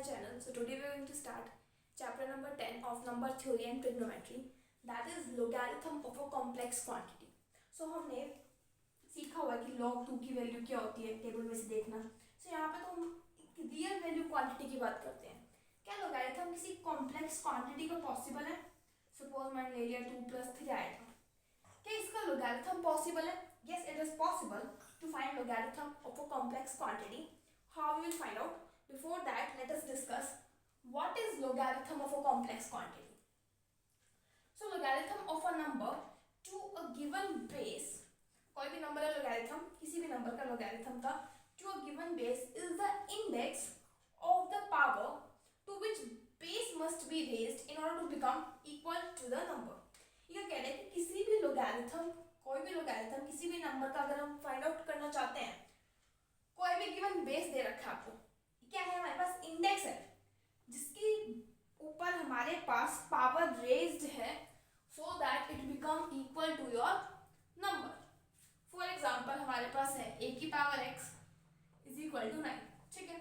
channel. So today we are going to start chapter number 10 of number theory and trigonometry, that is logarithm of a complex quantity. So हमने सीखा हुआ कि log 2 की value क्या होती है, table में से देखना. So यहाँ पे तो हम रियल वैल्यू क्वांटिटी की बात करते हैं. क्या लोगारिथम किसी कॉम्प्लेक्स क्वांटिटी का पॉसिबल है? सपोज मैंने ले लिया 2 + 3 आया था. क्या इसका लोगारिथम पॉसिबल है? Yes, it is possible to find logarithm of a complex quantity. How we will find out? Before that, let us discuss what is logarithm of a complex quantity. So logarithm of a number to a given base, कोई भी number है logarithm, किसी भी number का logarithm का to a given base is the index of the power to which base must be raised in order to become equal to the number. ये कह रहे हैं कि किसी भी logarithm, कोई भी logarithm किसी भी नंबर का अगर हम फाइंड आउट करना चाहते हैं, कोई भी गिवन बेस दे रखा है आपको, क्या है हमारे पास इंडेक्स है जिसके ऊपर हमारे पास पावर रेज्ड है so that it become equal to your number. For example हमारे पास है a की power x is equal to 9. ठीक है,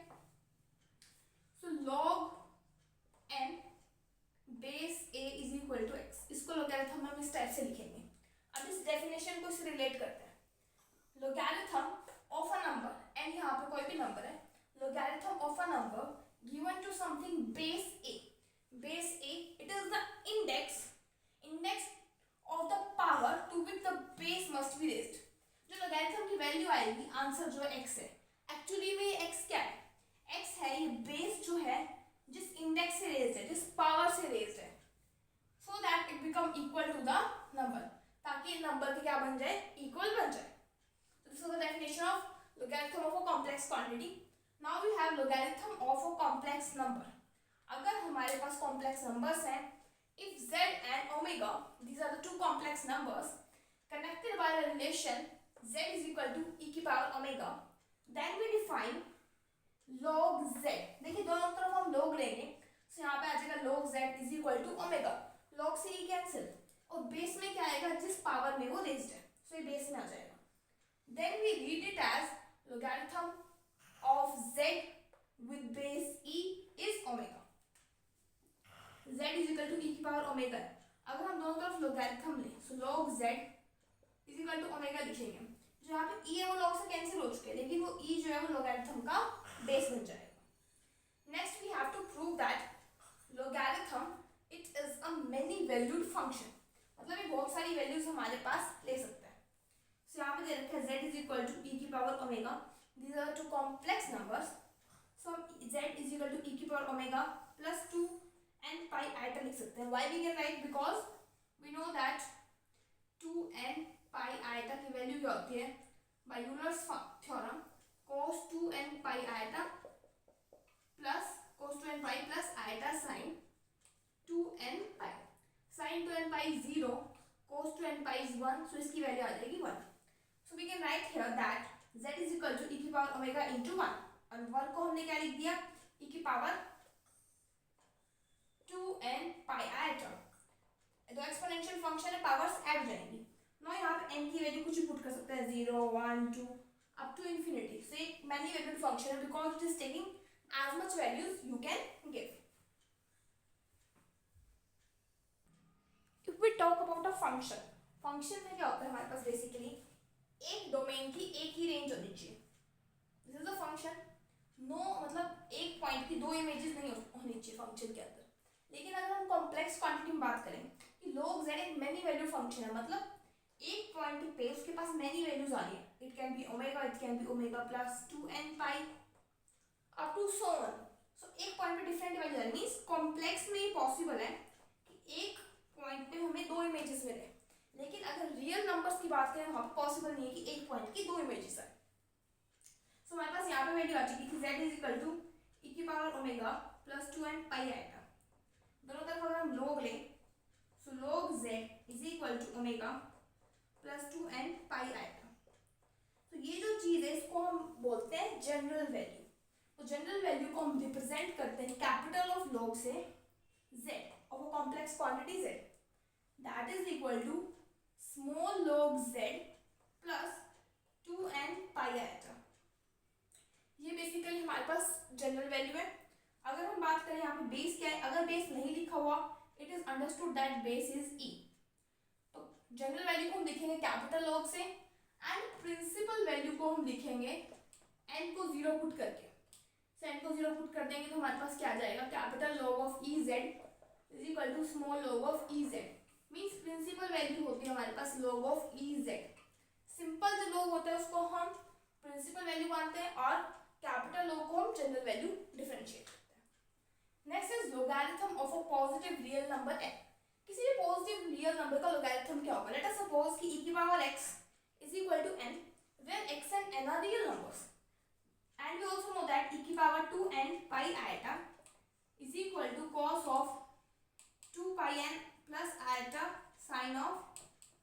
so log n base a is equal to x. इसको लोगैरिथम हम इस टाइप से लिखेंगे. अब इस डेफिनेशन को इससे रिलेट करते हैं. Logarithm of a number, and यहाँ पे कोई भी नंबर है, logarithm of a number given to something base a. Base a, it is the index of the power to which the base must be raised. जो logarithm की value आएगी, answer जो x है, एक्चुअली में ये x क्या है? x है ये बेस जो है जिस इंडेक्स से रेज्ड है, जिस पावर से रेज्ड है, so that it become equal to the number, ताकि नंबर के क्या बन जाए, इक्वल बन जाए. This is the definition of logarithm of a complex quantity. Now we have logarithm of a complex number. अगर हमारे पास complex numbers हैं, if z and omega, these are the two complex numbers connected by a relation z is equal to e की power omega, then we define log z. देखिए दोनों तरफ हम log लेंगे, so यहाँ पे आ जाएगा log z is equal to omega. log से e कैंसिल, और बेस में क्या आएगा, जिस पावर में वो रेज्ड है, so ये बेस में आ जाएगा. Then we read it as logarithm of z with base e is omega. z is equal to e की पावर ओमेगा. अगर हम दोनों तरफ logarithm लें, so log z is equal to omega लिखेंगे. जो यहाँ पे e है वो log से कैंसिल हो चुके हैं, लेकिन वो e जो है वो logarithm का बेस बन जाएगा. Next we have to prove that logarithm it is a many valued function. मतलब ये बहुत सारी वैल्यूज हमारे पास ले सकता है. So यहाँ पे दे रखा है z is equal to e की power omega. These are two complex numbers. So z is equal to e की power omega plus 2 n pi iota लिख सकते हैं. Why we can write? Because we know that 2 n pi iota की value क्या होती है? By Euler's theorem, cos 2 n pi iota plus cos 2 n pi plus iota sin 2 n pi. Sin 2 n pi is 0, cos 2 n pi is 1, so इसकी value आ जाएगी 1. So we can write here that z is equal to e की power omega into 1. और 1 को हमने क्या लिख दिया, e की पावर 2n pi iota. तो एक्सपोनेंशियल फंक्शन है, पावर्स ऐड जाएंगी. नो यहाँ पे n की वैल्यू कुछ भी पुट कर सकते हैं, 0 1 2 अप टू इंफिनिटी. सो एक मैनी वैल्यूड फंक्शन है because it is taking as much values you can give. If we talk about a function, function में क्या होता है हमारे पास, बेसिकली एक डोमेन की एक ही रेंज होनी चाहिए. This is a function. No मतलब एक पॉइंट की दो इमेजेस नहीं होनी चाहिए फंक्शन के अंदर. लेकिन अगर हम कॉम्प्लेक्स क्वांटिटी में बात करें कि log z एक मेनी वैल्यू फंक्शन है, मतलब एक पॉइंट पे उसके पास मेनी वैल्यूज आ रही है. It can be omega, it can be omega plus 2n pi up to so on. So एक पॉइंट पे डिफरेंट वैल्यू आ रही है. मींस कॉम्प्लेक्स में ये पॉसिबल है कि एक पॉइंट पे हमें दो इमेजेस मिले. लेकिन अगर रियल नंबर्स की बात करें वहां पर पॉसिबल नहीं है कि एक पॉइंट की दो इमेजेस आए. सो हमारे पास यहाँ पे वैल्यू आ चुकी थी z is equal to e की power omega plus 2n pi आएगा. दोनों तरफ अगर हम log लें, so log z is equal to omega plus 2n pi आएगा. तो ये जो चीज़ है इसको हम बोलते हैं जनरल वैल्यू. तो जनरल वैल्यू को हम रिप्रेजेंट करते हैं कैपिटल ऑफ log से z of a complex quantity z. That is equal to small log z plus 2n pi आएगा. ये बेसिकली हमारे पास जनरल वैल्यू है. अगर हम बेस क्या है, अगर बेस नहीं लिखा हुआ it is understood that base is e. तो जनरल वैल्यू को हम लिखेंगे कैपिटल लॉग से एंड प्रिंसिपल वैल्यू को हम लिखेंगे एन को 0 पुट करके। सो एन को 0 पुट कर देंगे तो हमारे पास क्या आ जाएगा, capital log of e z is equal to small log of e z. Means principal value होती है हमारे पास log of e z. Simple जो लॉग होता है उसको हम प्रिंसिपल वैल्यू मानते हैं और कैपिटल लॉग को हम जनरल वैल्यू डिफरेंशिएट करते हैं। Next is logarithm of a positive real number n। किसी भी पॉजिटिव रियल नंबर का लोगैरिथम क्या होगा, लेट अस सपोज कि e की power x is equal to n where x and n are real numbers, and we also know that e की power 2n pi iota is equal to cos of 2 pi n plus iota sin of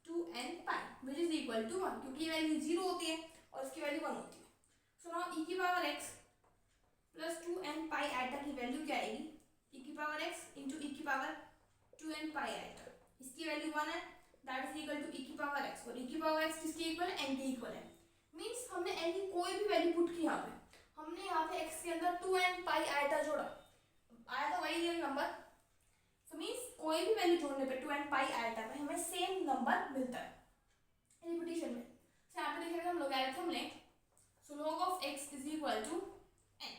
2n pi which is equal to 1, क्योंकि ये value 0 होती है और इसकी value 1 होती है। So now e की power x plus 2n pi iota की वैल्यू क्या आएगी, e की पावर x इंटू e की पावर 2n pi iota, इसकी वैल्यू 1 है, that is equal to e की पावर x, और e की पावर x किसके इक्वल है, n के इक्वल है। मींस हमने n की कोई भी वैल्यू पुट की, यहाँ पे हमने यहाँ पे x के अंदर 2n pi iota जोड़ा, आया था वही रियल नंबर। सो मींस कोई भी वैल्यू जोड़ने पे 2n pi iota पे हमें सेम नंबर मिलता है रिपीटिशन में। सो यहाँ पे देखिए हम लोगैरिथम लें, so log of x is equal to n,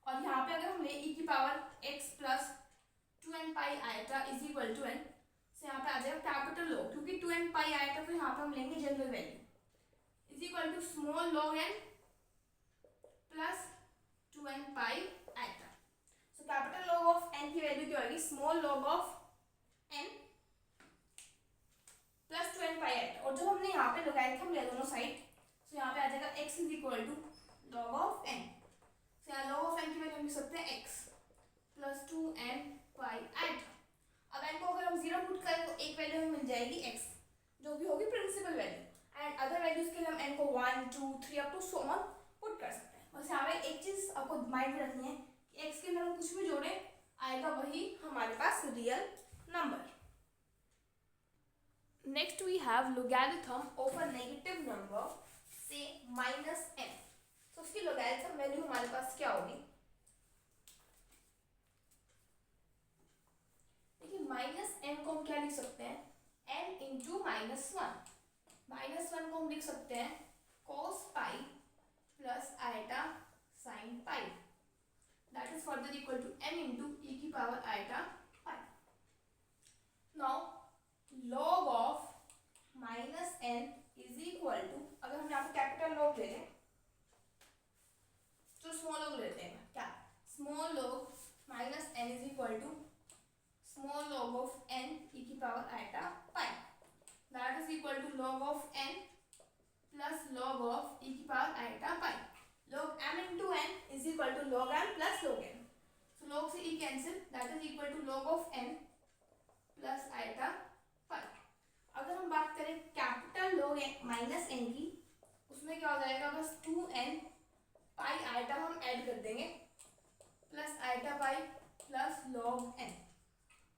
और यहाँ पे अगर हम ले e की power x plus 2n pi iota is equal to n, so यहाँ पे आ जाएगा कैपिटल log, क्योंकि 2n pi iota तो यहाँ पे हम लेंगे general value is equal to small log n plus 2n pi iota। So capital log of n की वैल्यू क्या होगी, small log of n plus 2n pi iota, और जो हमने यहाँ पे लोगैरिथम लिया दोनों साइड, सो यहाँ पे आ जाएगा x is equal to log of n। So यहाँ log ऑफ n की वैल्यू हम लिख सकते हैं x plus 2n pi iota। अब n को अगर हम 0 पुट करें तो एक वैल्यू हमें मिल जाएगी x, जो भी होगी principal value, and other values के लिए हम n को 1 2 3 up to so on put कर सकते हैं। बस यहाँ पे एक चीज आपको माइंड में रखनी है कि x के अंदर हम कुछ भी जोड़े आएगा वही हमारे पास real number. Next we have logarithm of a negative number से -n। तो उसकी लोगैरिथम वैल्यू हमारे पास क्या होगी, देखिए -n को हम क्या लिख सकते हैं, n इंटू -1। -1 को हम लिख सकते हैं cos pi plus iota sin pi, that is further equal to n into e की power iota pi. Now log of -n is equal to, अगर हम यहाँ पे कैपिटल log ले लें तो स्मॉल log लेते हैं, क्या small log -n is equal to small log of n e की power iota pi, that is equal to log of n plus log of e की power iota pi। log m into n is equal to log m plus log n, so log से e cancel, that is equal to log of n plus iota pi। अगर हम बात करें capital log -n की, उसमें क्या हो जाएगा, बस 2n pi iota हम ऐड कर देंगे plus iota pi plus log n।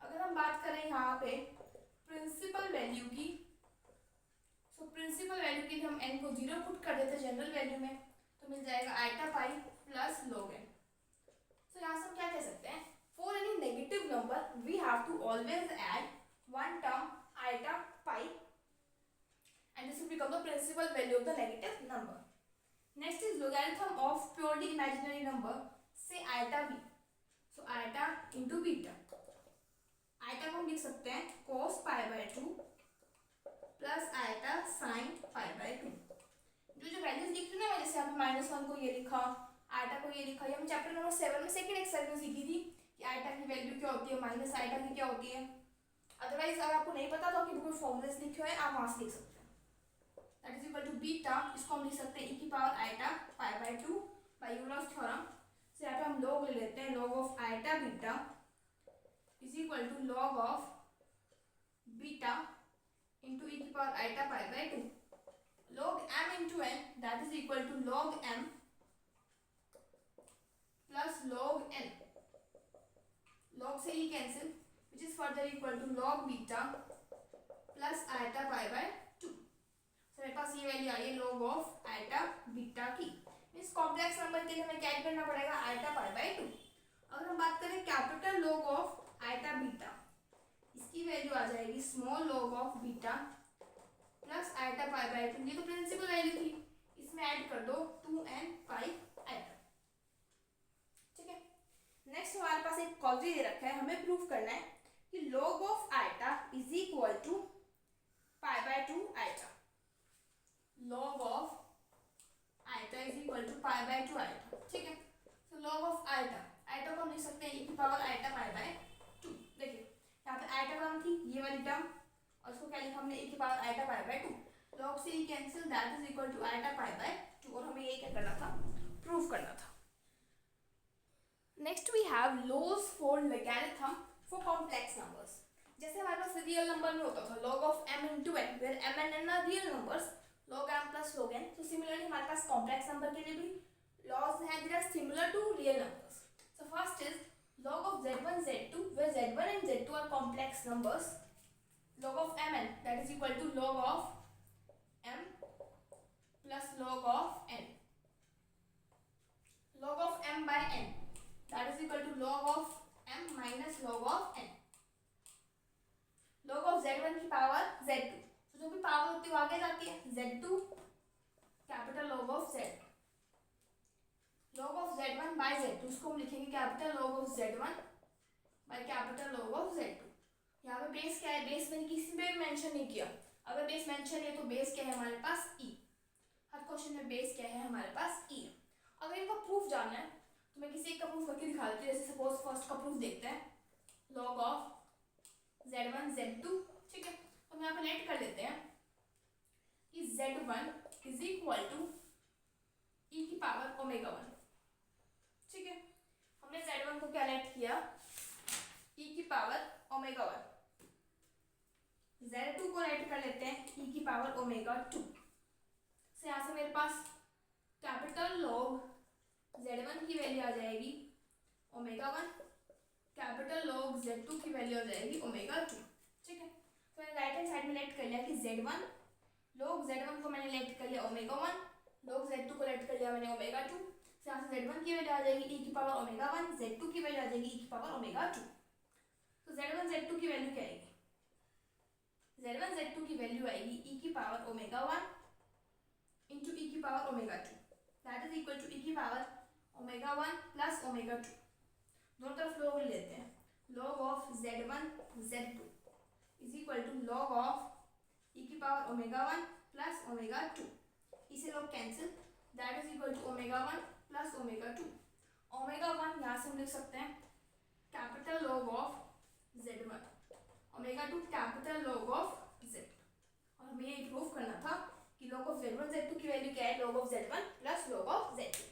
अगर हम बात करें यहाँ पे प्रिंसिपल वैल्यू की, सो प्रिंसिपल वैल्यू के लिए हम n को 0 पुट कर देते हैं जनरल वैल्यू में, तो मिल जाएगा iota pi plus log n। So यहाँ से हम क्या कह सकते हैं, for any negative number we have to always add one term iota pi and this will become the principal value of the negative number. Next is logarithm of purely imaginary number से iota b, so iota into beta. Iota को हम लिख सकते हैं cos pi by 2 plus iota sin pi by 2। जो values लिख रहे हैं ना, जैसे आपने -1 को ये लिखा, आइटा को ये लिखा, ये हम चैप्टर नंबर 7 में सेकंड एक्सरसाइज में सीखी थी कि आइटा की वैल्यू क्या होती है, माइनस आइटा की क्या होती है। अदरवाइज अगर आपको नहीं पता तो आपके बुक में फॉर्मूलेस लिखे हुए हैं, आप वहां से लिख सकते हैं। That is equal to beta, इसको हम लिख सकते हैं e की power iota pi by 2 by Euler's theorem से। यहाँ पे हम log ले लेते हैं, log of iota beta is equal to log of beta into e की power iota pi by 2। log m into n that is equal to log m plus log n। log से e cancel which is further equal to log beta plus iota pi by 2। तो मेरे पास ये value आई है log of iota beta की। इस complex number के लिए हमें क्या ऐड करना पड़ेगा, iota pi by 2। Small log of beta plus iota pi by 2। ये तो प्रिंसिपल वैल्यू थी, इसमें ऐड कर दो 2n पाई आइटा। ठीक है, नेक्स्ट हमारे पास एक क्वाड्री दे रखा है, हमें प्रूव करना है कि log of iota is equal to pi by 2 iota. log of iota is equal to pi by 2 iota. ठीक है, तो log ऑफ आइटा को हम लिख सकते हैं e की पावर आइटा पाई बाय 2। देखिए यहाँ पे आइटा टर्म थी, ये वाली टर्म, और उसको क्या लिखा हमने e की power iota pi by 2। log से e cancel, that is equal to iota pi by 2, और हमें ये क्या करना था, प्रूव करना था। Next we have laws for logarithm for complex numbers. जैसे हमारे पास रियल नंबर में होता था log of m into n, where m and n are real numbers, log m plus log n। तो सिमिलरली हमारे पास कॉम्प्लेक्स नंबर के लिए भी लॉज हैं, they are similar to real numbers. So first is log of z1 z2, where z1 and z2 are complex numbers, log of mn, that is equal to log of m plus log of n। log of m by n, that is equal to log of m minus log of n। log of z1 की power z2, तो जो भी power होती है वो आगे जाती है, z2 capital log of z। log of z1 by z2, उसको हम लिखेंगे capital log of z1 by capital log of z2। यहाँ पे बेस क्या है, बेस मैंने किसी पे भी मेंशन नहीं किया, अगर बेस मेंशन है तो बेस क्या है हमारे पास e। हर क्वेश्चन में बेस क्या है हमारे पास e। अगर इनका प्रूफ जानना है तो मैं किसी एक का प्रूफ करके दिखा देती हूँ। जैसे सपोज फर्स्ट का प्रूफ देखते हैं, log ऑफ z1 z2। ठीक है, तो हम यहाँ पे लेट कर लेते हैं कि z1 is equal to e की पावर ओमेगा 1। ठीक है, हमने z1 को क्या लेट किया, e की पावर ओमेगा 1। z2 को लेट कर लेते हैं e की पावर ओमेगा 2। से यहाँ से मेरे पास कैपिटल log z1 की वैल्यू आ जाएगी ओमेगा 1, कैपिटल log z2 की वैल्यू आ जाएगी ओमेगा 2। ठीक है, तो मैंने राइट हैंड साइड में लेट कर लिया कि z1, log z1 को मैंने लेट कर लिया ओमेगा 1, log z2 को लेट कर लिया मैंने ओमेगा 2। से यहाँ से z1 की वैल्यू आ जाएगी e की पावर ओमेगा 1, z2 की वैल्यू आ जाएगी e की पावर ओमेगा 2। तो z1 z2 की वैल्यू क्या आएगी, z1 z2 की वैल्यू आएगी e की पावर ओमेगा 1 इंटू e की power omega 2, that is equal to e की पावर ओमेगा 1 प्लस ओमेगा 2। दोनों तरफ log ले लेते हैं, log of z1 z2 is equal to log of e की पावर ओमेगा 1 प्लस ओमेगा 2। इसे log cancel, that is equal to omega 1 plus omega 2। Omega 1 यहाँ से हम लिख सकते हैं capital log of z1, omega 2 capital log of z। और हमें ये प्रूव करना था कि log ऑफ z1 z2 की वैल्यू क्या है, log of z1 plus log of z2।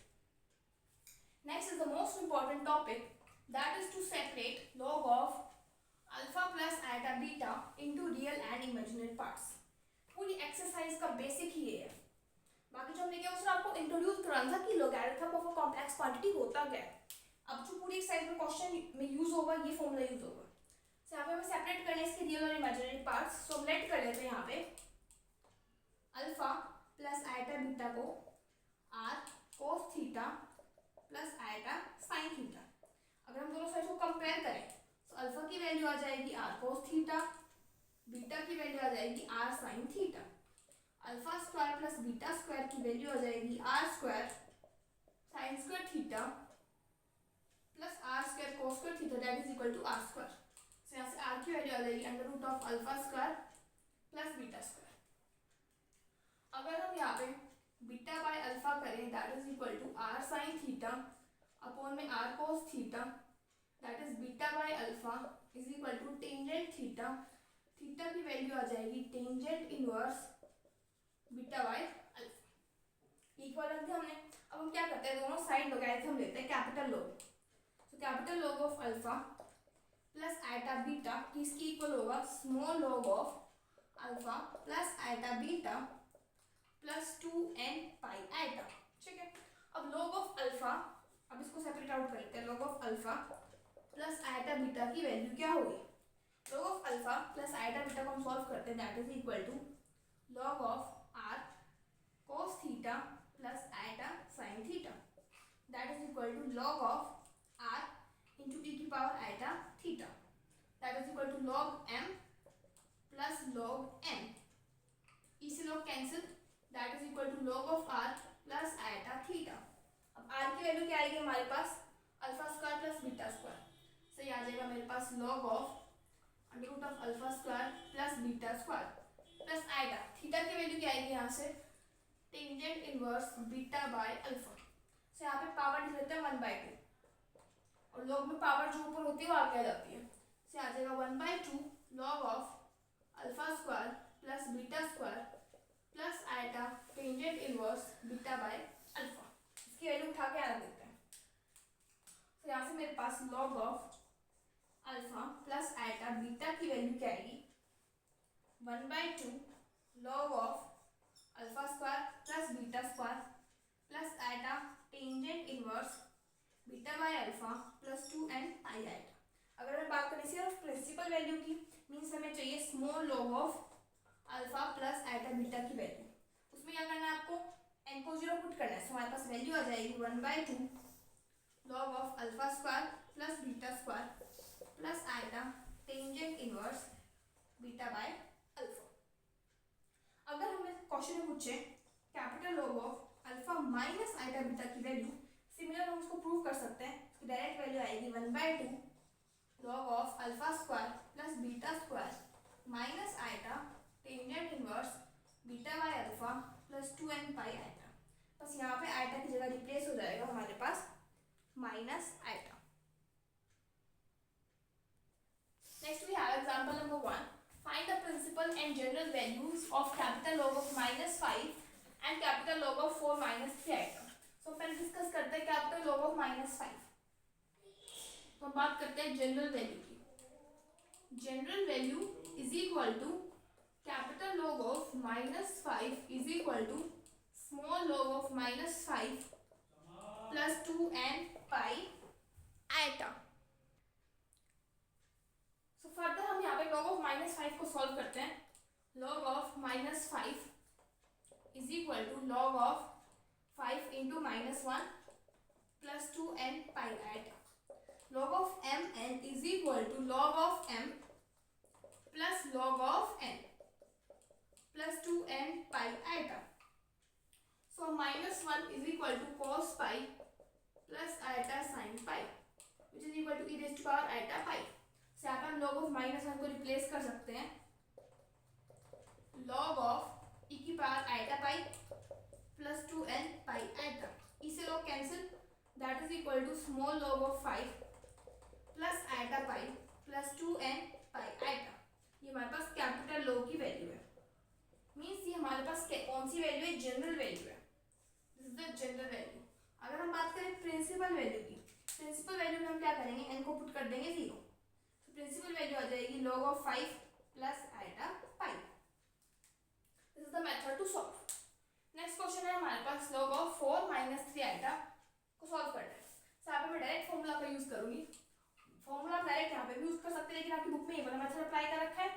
Next is the most important topic, that is to separate log of alpha plus iota beta into real and imaginary parts। पूरी exercise का basic ही ये है। बाकी जो हमने किया उसने आपको इंट्रोड्यूस कराना था कि logarithm of a complex quantity होता क्या है। अब जो पूरी एक्सरसाइज में क्वेश्चन में यूज होगा ये फॉर्मूला यूज होगा। तो यहाँ पे हमें सेपरेट करना है इसके रियल और इमेजिनरी पार्ट्स। सो हम लेट कर लेते हैं यहाँ पे अल्फा प्लस आइटा बीटा को r cos theta plus iota sine theta. अगर हम दोनों साइड को कंपेयर करें तो अल्फा की वैल्यू आ जाएगी r cos थीटा, बीटा की वैल्यू आ जाएगी r sin theta. Alpha square plus beta square की वैल्यू आ जाएगी r square sin square theta plus r square cos square theta, that is equal to r square. तो यहाँ से r की वैल्यू आ जाएगी under root of alpha square plus beta square. अगर हम यहाँ पे बीटा बाय अल्फा करें that is equal to r sin theta upon में r cos theta, that is beta by alpha is equal to tangent theta. Theta की value आ जाएगी tangent inverse beta by alpha. Equal रख दिया हमने। अब हम क्या करते हैं, दोनों साइड लगाए थे हम लेते हैं कैपिटल log। तो capital log of alpha plus iota beta किसकी इक्वल होगा, small log of alpha plus iota beta plus 2n pi iota. ठीक है, अब log ऑफ अल्फा, अब इसको सेपरेट आउट कर लेते हैं। log of alpha plus iota beta की वैल्यू क्या होगी, log of alpha plus iota beta को हम सॉल्व करते हैं, that is equal to log of r cos theta plus iota sin theta, that is equal to log of r into e की power iota theta, that is equal to log m log m, e से log cancel, that is equal to log of r plus iota theta. अब r की value क्या आएगी हमारे पास, alpha square plus beta square, सही आ जाएगा मेरे पास log of under root of alpha square plus beta square plus iota. Theta की वैल्यू क्या आएगी यहाँ से, tangent inverse beta by alpha. So यहाँ पे पावर लिख लेते हैं 1/2, और log में पावर जो ऊपर होती है वो आगे आ जाती है, से आ जाएगा 1/2 log of alpha square plus beta square plus eta tangent inverse beta by alpha. इसकी वैल्यू उठा के आना देते हैं। तो यहाँ से मेरे पास log of alpha plus eta beta की वैल्यू क्या आएगी, 1/2 log of alpha square plus beta square plus eta tangent inverse beta by alpha plus 2n pi eta. अगर मैं बात करें सिर्फ प्रिंसिपल वैल्यू की, मीन्स हमें चाहिए small log of alpha plus eta beta की वैल्यू, उसमें क्या करना है आपको, n को 0 पुट करना है। हमारे पास वैल्यू आ जाएगी 1/2 log of alpha square plus beta square plus eta tangent inverse beta by alpha. अगर हमें क्वेश्चन में पूछे capital log of alpha minus eta beta की वैल्यू, सिमिलर हम उसको प्रूव कर सकते हैं। इसकी डायरेक्ट वैल्यू आएगी 1/2 log of alpha square plus beta square minus iota tangent inverse beta by alpha plus 2n pi eta. बस यहाँ पे आयटा की जगह रिप्लेस हो जाएगा हमारे पास minus eta. Next we have example number 1, find the principal and general values of capital log of -5 and capital log of 4 - 3 item. तो पहले डिस्कस करते हैं कैपिटल log ऑफ -5। तो बात करते हैं जनरल वैल्यू की। General value is equal to capital log of -5 is equal to small log of -5 plus 2n pi iota. So further हम यहाँ पे log ऑफ -5 को सॉल्व करते हैं। log of -5 is equal to log of 5 into -1 plus 2n pi iota. log of mn is equal to log of m plus log of n plus 2n pi iota. So -1 is equal to cos pi plus iota sine pi which is equal to e raise to power iota pi. से यहाँ पे हम log of -1 को replace कर सकते हैं log of e की power iota pi plus 2n pi iota. e से log cancel, that is equal to small log of 5 plus iota pi plus 2n pi iota. ये हमारे पास कैपिटल log की वैल्यू है, मीन्स ये हमारे पास कौन सी वैल्यू है, जनरल वैल्यू है। This is the general value. अगर हम बात करें प्रिंसिपल वैल्यू की, प्रिंसिपल वैल्यू में हम क्या करेंगे, n को पुट कर देंगे 0। तो प्रिंसिपल वैल्यू आ जाएगी log of 5 plus iota pi. This is the method to solve. Next question है हमारे पास log ऑफ 4 - 3 आयटा को सॉल्व करना है। तो यहाँ पे मैं डायरेक्ट फॉर्मूला का यूज करूंगी। फॉर्मूला आप डायरेक्ट यहाँ पे भी यूज कर सकते हैं, लेकिन आपकी बुक में ये वाला मेथड अप्लाई कर रखा है।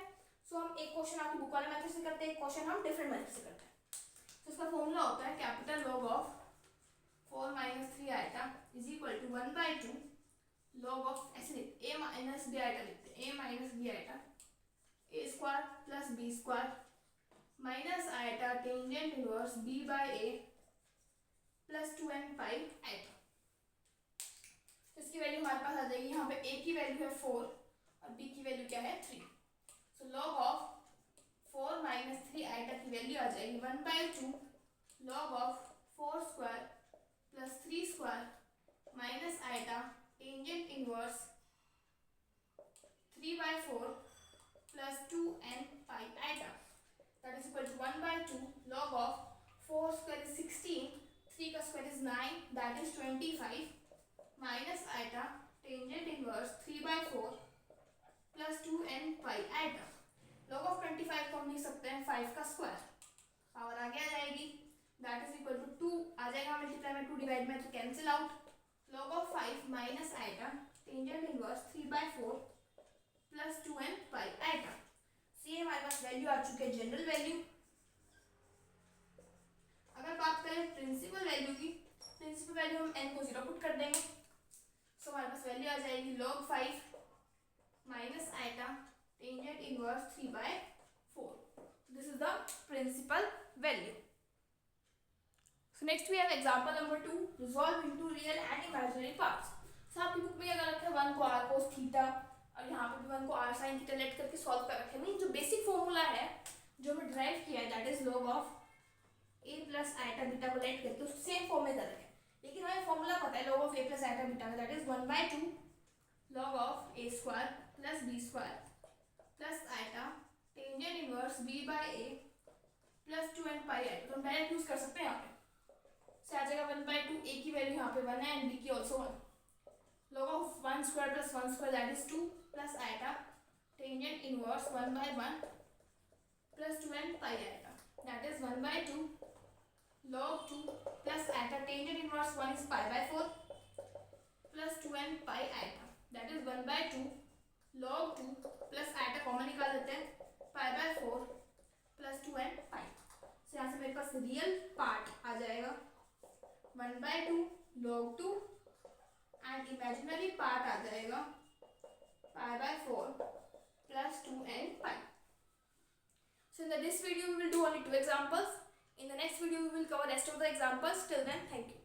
सो हम एक क्वेश्चन आपकी बुक वाले मेथड से करते हैं, एक क्वेश्चन हम डिफरेंट मेथड से करते हैं। तो इसका फॉर्मूला होता है capital log of 4 - 3 iota is equal to 1/2 log of, ऐसे लिखते a माइनस b आयटा लिखते हैं, a minus b iota a square plus b square minus iota tangent inverse b by a plus 2n pi iota. इसकी value हमारे पास आ जाएगी, यहाँ पे a की वैल्यू है 4 और b की वैल्यू क्या है 3। सो log ऑफ 4 - 3 आयटा की वैल्यू आ जाएगी 1/2 log of 4 square plus 3 square minus iota tangent inverse 3/4 plus 2n pi iota. That is equal to 1/2 log of 4 square is 16, 3 का square is 9, that is 25 minus iota tangent inverse 3/4 plus 2n pi iota. log of 25 को हम लिख सकते हैं 5 का square, power आगे आ जाएगी, दैट इज इक्वल टू 2 आ जाएगा मल्टीप्लाई में 2 डिवाइड में तो cancel out. log of 5 minus iota tangent inverse 3/4 plus 2n pi iota. So ये हमारे पास वैल्यू आ चुकी है जनरल वैल्यू। अगर बात करें प्रिंसिपल वैल्यू की, प्रिंसिपल वैल्यू हम n को 0 पुट कर देंगे। सो हमारे पास वैल्यू आ जाएगी log 5 minus iota tangent inverse 3/4। principal value. So next we have example number 2, resolve into real and imaginary parts. So आपकी बुक में अगर रखा है 1 को r cos थीटा और यहाँ पे भी 1 को r sin थीटा लेट करके सॉल्व कर रखे हैं। मीन जो बेसिक फॉर्मूला है जो हमें ड्राइव किया है that is log of a plus iota beta को लेट करके उसको सेम फॉर्म में कर रखे हैं, लेकिन हमें फॉर्मूला पता है log of a plus iota beta का that is 1/2 log of a square plus b square plus iota tangent inverse b by a plus 2n pi iota. तो हम डायरेक्ट यूज कर सकते हैं यहाँ पे से आ जाएगा 1/2, a की वैल्यू यहाँ पे 1 है एंड b की also 1, log of 1 square plus 1 square that is 2 plus iota tangent inverse 1/1 plus 2n pi iota that is 1/2 log 2 plus iota tangent inverse 1 is pi by 4 plus 2n pi iota that is 1/2 log 2 plus iota common निकाल लेते हैं पाई by 4 plus 2n पाई। तो यहाँ से मेरे पास real part आ जाएगा 1/2 log 2 and imaginary part आ जाएगा पाई by 4 plus 2n pi. So in this video we will do only 2 examples. In the next video we will cover rest of the examples. Till then, thank you.